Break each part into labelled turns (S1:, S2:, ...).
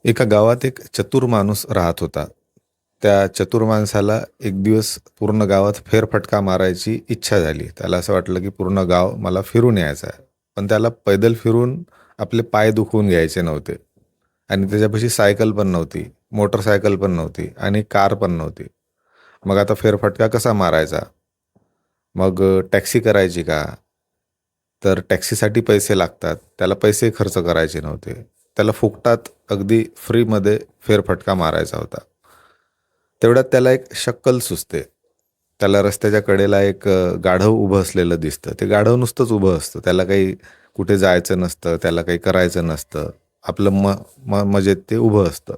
S1: एका गावात एक चतुर माणूस राहत होता. त्या चतुर माणसाला एक दिवस पूर्ण गावात फेरफटका मारायची इच्छा झाली. त्याला असं वाटलं की पूर्ण गाव मला फिरून यायचं आहे. पण त्याला पैदल फिरून आपले पाय दुखवून घ्यायचे नव्हते आणि त्याच्यापाशी सायकल पण नव्हती, मोटरसायकल पण नव्हती आणि कार पण नव्हती. मग आता फेरफटका कसा मारायचा? मग टॅक्सी करायची का? तर टॅक्सीसाठी पैसे लागतात. त्याला पैसे खर्च करायचे नव्हते. त्याला फुकटात अगदी फ्रीमध्ये फेरफटका मारायचा होता. तेवढ्यात त्याला एक शक्कल सुचते. त्याला रस्त्याच्या कडेला एक गाढव उभं असलेलं दिसतं. ते गाढव नुसतंच उभं असतं. त्याला काही कुठे जायचं नसतं, त्याला काही करायचं नसतं. आपलं मजेत ते उभं असतं.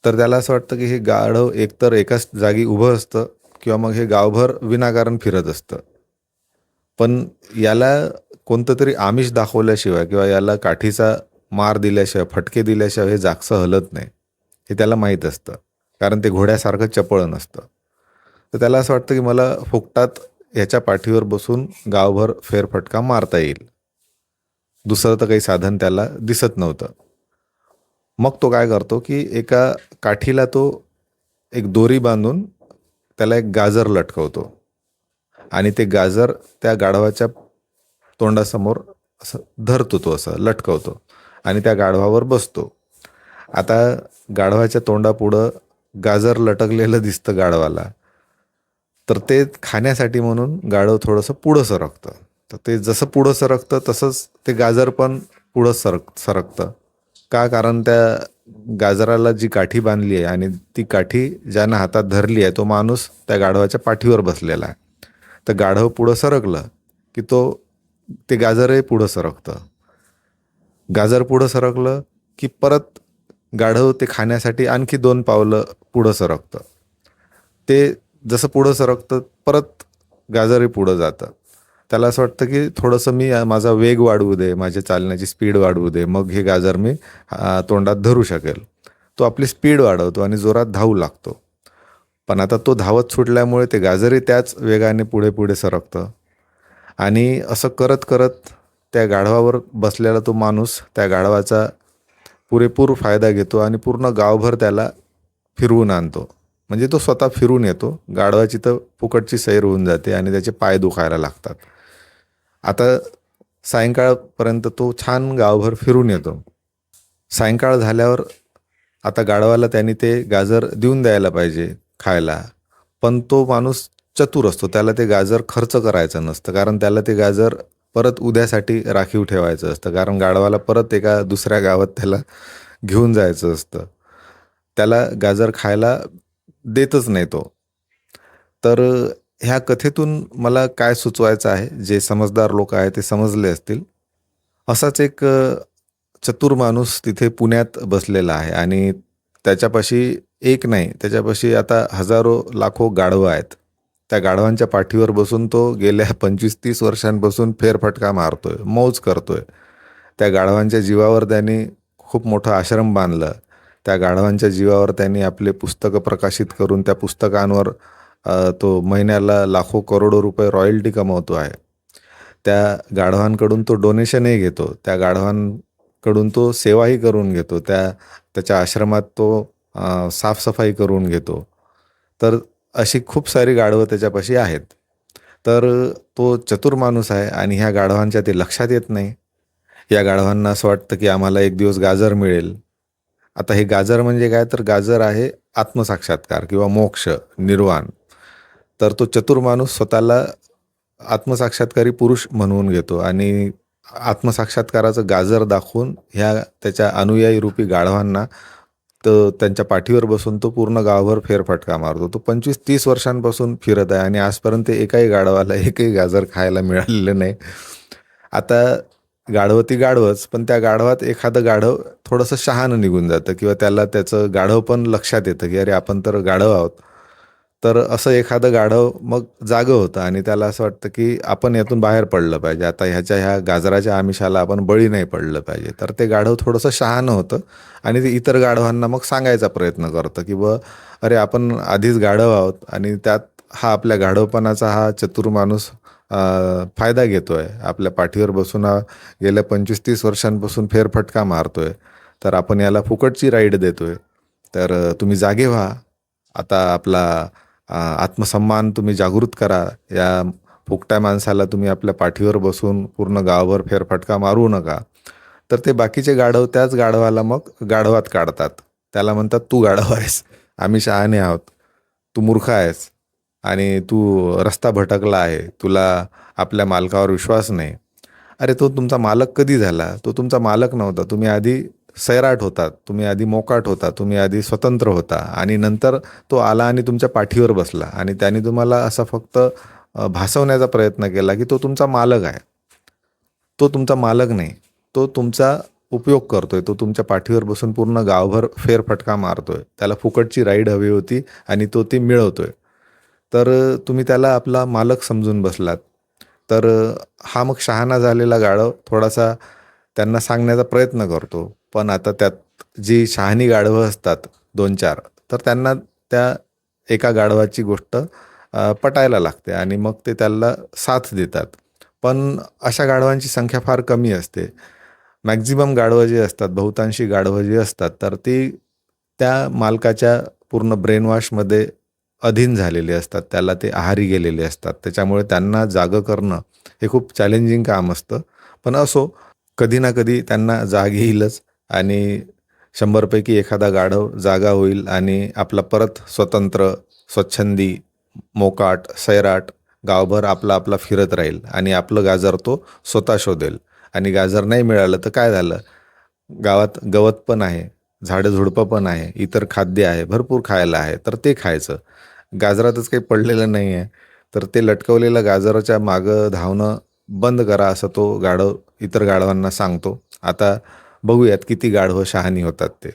S1: तर त्याला असं वाटतं की हे गाढव एकतर एकाच जागी उभं असतं किंवा मग हे गावभर विनाकारण फिरत असतं. पण याला कोणतं तरी आमिष दाखवल्याशिवाय किंवा याला काठीचा मार दिल्याशिवाय, फटके दिल्याशिवाय हे जागचं हलत नाही. हे त्याला माहीत असतं. कारण ते घोड्यासारखं चपळ नसतं. तर त्याला असं वाटतं की मला फुकटात ह्याच्या पाठीवर बसून गावभर फेरफटका मारता येईल. दुसरं तर काही साधन त्याला दिसत नव्हतं. मग तो काय करतो की एका काठीला तो एक दोरी बांधून त्याला एक गाजर लटकवतो आणि ते गाजर त्या गाढवाच्या तोंडासमोर असं धरतो, तो असं लटकवतो आणि त्या गाढवावर बसतो. आता गाढवाच्या तोंडापुढं गाजर लटकलेलं दिसतं गाढवाला. तर ते खाण्यासाठी म्हणून गाढव थोडंसं पुढं सरकतं. तर ते जसं पुढं सरकतं तसंच ते गाजर पण पुढं सरकतं. का? कारण त्या गाजराला जी काठी बांधली आहे आणि ती काठी ज्यानं हातात धरली आहे तो माणूस त्या गाढवाच्या पाठीवर बसलेला आहे. तर गाढव पुढं सरकलं की ते गाजरही पुढं सरकतं. गाजर पुढं सरकलं की परत गाढव ते खाण्यासाठी आणखी 2 पावलं पुढं सरकतं. ते जसं पुढं सरकतं परत गाजरही पुढं जातं. त्याला असं वाटतं की थोडंसं मी माझा वेग वाढवू दे, माझ्या चालण्याची स्पीड वाढवू दे, मग हे गाजर मी तोंडात धरू शकेल. तो आपली स्पीड वाढवतो आणि जोरात धावू लागतो. पण आता तो धावत सुटल्यामुळे ते गाजरही त्याच वेगाने पुढे पुढे सरकतं आणि असं करत करत त्या गाढवावर बसलेला तो माणूस त्या गाढवाचा पुरेपूर फायदा घेतो आणि पूर्ण गावभर त्याला फिरवून आणतो. म्हणजे तो स्वतः फिरून येतो. गाढवाची तर फुकटची सैर होऊन जाते आणि त्याचे पाय दुखायला लागतात. आता सायंकाळपर्यंत तो छान गावभर फिरून येतो. सायंकाळ झाल्यावर आता गाढवाला त्यांनी ते गाजर देऊन द्यायला पाहिजे खायला. पण तो माणूस चतुर असतो. त्याला ते गाजर खर्च करायचं नसतं. कारण त्याला ते गाजर परत उद्यासाठी राखीव ठेवायचं असतं. कारण गाढवाला परत एका दुसऱ्या गावात त्याला घेऊन जायचं असतं. त्याला गाजर खायला देतच नाही तो. तर ह्या कथेतून मला काय सुचवायचं आहे, जे समजदार लोक आहेत ते समजले असतील. असाच एक चतुर माणूस तिथे पुण्यात बसलेला आहे आणि त्याच्यापाशी एक नाही, त्याच्यापाशी आता हजारो, लाखो गाढवं आहेत. त्या गाढवांच्या पाठीवर बसून तो गेल्या 25-30 वर्षांपासून फेरफटका मारतोय, मौज करतोय. त्या गाढवांच्या जीवावर त्यांनी खूप मोठं आश्रम बांधलं. त्या गाढवांच्या जीवावर त्यांनी आपले पुस्तकं प्रकाशित करून त्या पुस्तकांवर तो महिन्याला लाखो करोडो रुपये रॉयल्टी कमवतो आहे. त्या गाढवांकडून तो डोनेशनही घेतो. त्या गाढवांकडून तो सेवाही करून घेतो. त्याच्या आश्रमात तो साफसफाई करून घेतो. तर अशी खूप सारी गाढवं त्याच्यापाशी आहेत. तर तो चतुर माणूस आहे आणि ह्या गाढवांच्या ते लक्षात येत नाही. या गाढवांना असं वाटतं की आम्हाला एक दिवस गाजर मिळेल. आता हे गाजर म्हणजे काय? तर गाजर आहे आत्मसाक्षात्कार किंवा मोक्ष, निर्वाण. तर तो चतुर माणूस स्वतःला आत्मसाक्षात्कारी पुरुष म्हणवून घेतो आणि आत्मसाक्षात्काराचं गाजर दाखवून ह्या त्याच्या अनुयायी रूपी गाढवांना तर त्यांच्या पाठीवर बसून तो पूर्ण गावभर फेरफटका मारतो. तो 25-30 वर्षांपासून फिरत आहे आणि आजपर्यंत एकाही गाढवाला एकही गाजर खायला मिळालेलं नाही. आता गाढवं ती गाढवंच, पण त्या गाढवात एखादं गाढव थोडंसं शहाणं निघून जातं किंवा त्याला त्याचं गाढव पण लक्षात येतं की अरे आपण तर गाढव आहोत. तर असं एखादं गाढव मग जागं होतं आणि त्याला असं वाटतं की आपण यातून बाहेर पडलं पाहिजे. आता ह्या गाजराच्या आमिषाला आपण बळी नाही पडलं पाहिजे. तर ते गाढव थोडंसं शहाणं होतं आणि ते इतर गाढवांना मग सांगायचा प्रयत्न करतं की अरे आपण आधीच गाढव आहोत आणि त्यात हा आपल्या गाढवपणाचा हा चतुर माणूस फायदा घेतोय. आपल्या पाठीवर बसून गेल्या 25-30 वर्षांपासून फेरफटका मारतोय. तर आपण याला फुकटची राईड देतोय. तर तुम्ही जागे व्हा. आता आपला आत्मसन्मान तुम्ही जागृत करा. या फुकट्या माणसाला तुम्ही आपल्या पाठीवर बसून पूर्ण गावभर फेरफटका मारू नका. तर ते बाकीचे गाढव त्याच गाढवाला मग गाढवात काढतात. त्याला म्हणतात, तू गाढव आहेस, आम्ही शहाणे आहोत, तू मूर्ख आहेस आणि तू रस्ता भटकला आहे, तुला आपल्या मालकावर विश्वास नाही. अरे तो तुमचा मालक कधी झाला? तो तुमचा मालक नव्हता. तुम्ही आधी सैराट होतात, तुम्ही आधी मोकाट होता, तुम्ही आधी स्वतंत्र होता आणि नंतर तो आला आणि तुमच्या पाठीवर बसला आणि त्याने तुम्हाला असा फक्त भासवण्याचा प्रयत्न केला की तो तुमचा मालक आहे. तो तुमचा मालक नाही, तो तुमचा उपयोग करतोय. तो तुमच्या पाठीवर बसून पूर्ण गावभर फेरफटका मारतोय. त्याला फुकटची राईड हवी होती आणि तो ती मिळवतोय. तर तुम्ही त्याला आपला मालक समजून बसलात. तर हा मग शहाणा झालेला गाढव थोडासा त्यांना सांगण्याचा प्रयत्न करतो. पण आता त्यात जी शहाणी गाढवं असतात 2-4, तर त्यांना त्या एका गाढवाची गोष्ट पटायला लागते आणि मग ते त्याला साथ देतात. पण अशा गाढवांची संख्या फार कमी असते. मॅक्झिमम गाढवं जे असतात, बहुतांशी गाढवं जी असतात, तर ती त्या मालकाच्या पूर्ण ब्रेनवॉशमध्ये अधीन झालेले असतात. त्याला ते आहारी गेलेले असतात. त्याच्यामुळे त्यांना जागं करणं हे खूप चॅलेंजिंग काम असतं. पण असो, कधी ना कधी त्यांना जाग येईलच आणि 100 पैकी एखादा गाढव जागा होईल आणि आपला परत स्वतंत्र, स्वच्छंदी, मोकाट, सैराट गावभर आपला आपला फिरत राहील आणि आपलं गाजर तो स्वतः शोधेल. आणि गाजर नाही मिळालं तर काय झालं? गावात गवत पण आहे, झाडं-झुडपं पण आहे, इतर खाद्य आहे, भरपूर खायला आहे, तर ते खायचं. गाजरातच काही पडलेलं नाही आहे, तर ते लटकवलेलं गाजराच्या मागं धावणं बंद करा, असं तो गाढव इतर गाढवांना सांगतो. आता बघूयात किती गाढवं शहाणी होतात ते.